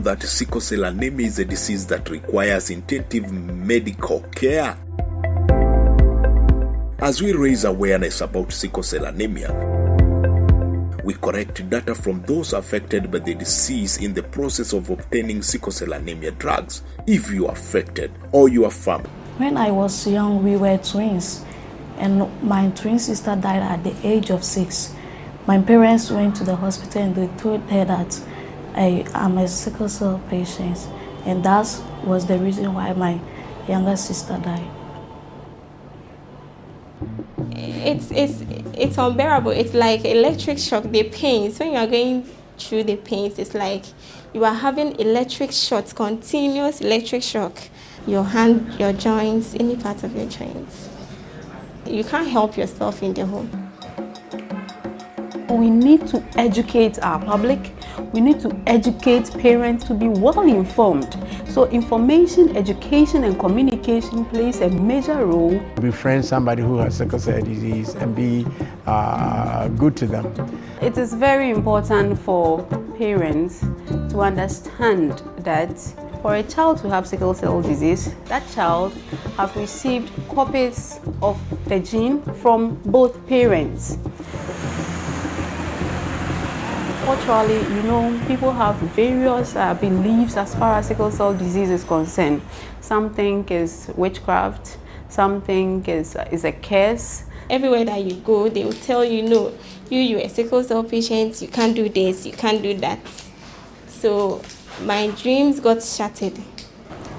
that sickle cell anemia is a disease that requires intensive medical care? As we raise awareness about sickle cell anemia, we collect data from those affected by the disease in the process of obtaining sickle cell anemia drugs, if you are affected or your family. When I was young, we were twins, and my twin sister died at the age of 6. My parents went to the hospital and they told her that I'm a sickle cell patient, and that was the reason why my younger sister died. It's unbearable. It's like electric shock. The pains, when you are going through the pains, it's like you are having electric shocks, continuous electric shock. Your hand, your joints, any part of your joints. You can't help yourself in the home. We need to educate our public. We need to educate parents to be well informed. So information, education, and communication plays a major role. Befriend somebody who has sickle cell disease and be good to them. It is very important for parents to understand that for a child to have sickle cell disease, that child has received copies of the gene from both parents. Unfortunately, people have various beliefs as far as sickle cell disease is concerned. Something is witchcraft, something is a curse. Everywhere that you go, they will tell you, no, you're a sickle cell patient, you can't do this, you can't do that. So my dreams got shattered.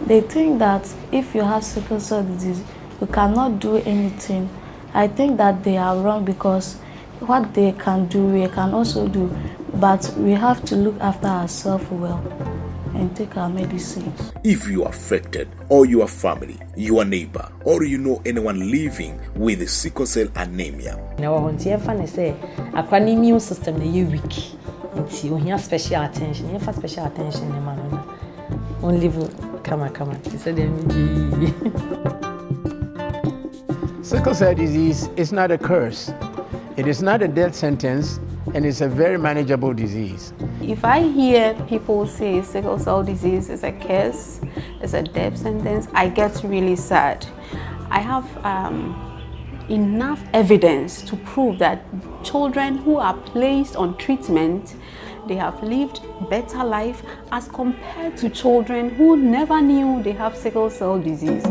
They think that if you have sickle cell disease, you cannot do anything. I think that they are wrong, because what they can do, we can also do. But we have to look after ourselves well and take our medicines. If you are affected, or your family, your neighbor, or you know anyone living with sickle cell anemia, now I want to say a immune system is weak. You have special attention. You have special attention, man. Only come on. Sickle cell disease is not a curse. It is not a death sentence, and it's a very manageable disease. If I hear people say sickle cell disease is a curse, it's a death sentence, I get really sad. I have enough evidence to prove that children who are placed on treatment, they have lived better life as compared to children who never knew they have sickle cell disease.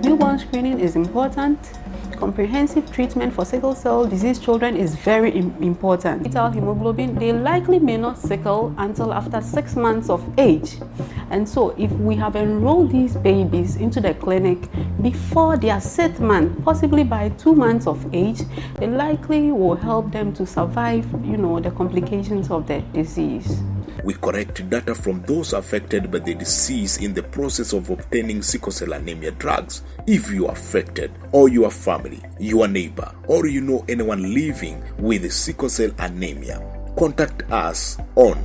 Newborn screening is important. Comprehensive treatment for sickle cell disease children is very important. Fetal hemoglobin, they likely may not sickle until after 6 months of age. And so if we have enrolled these babies into the clinic before their 6th month, possibly by 2 months of age, it likely will help them to survive, the complications of the disease. we collect data from those affected by the disease in the process of obtaining sickle cell anemia drugs. If you are affected, or your family, your neighbor, or you know anyone living with sickle cell anemia, contact us on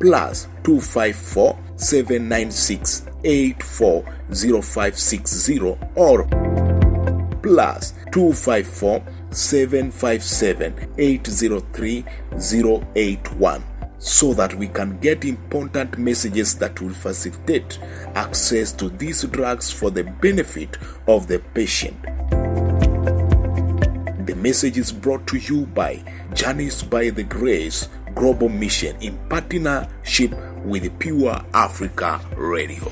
+254 796 840560 or +254 757 803 081, so that we can get important messages that will facilitate access to these drugs for the benefit of the patient. The message is brought to you by Jouneys by the Grace Global Mission in partnership with Pure Africa Radio.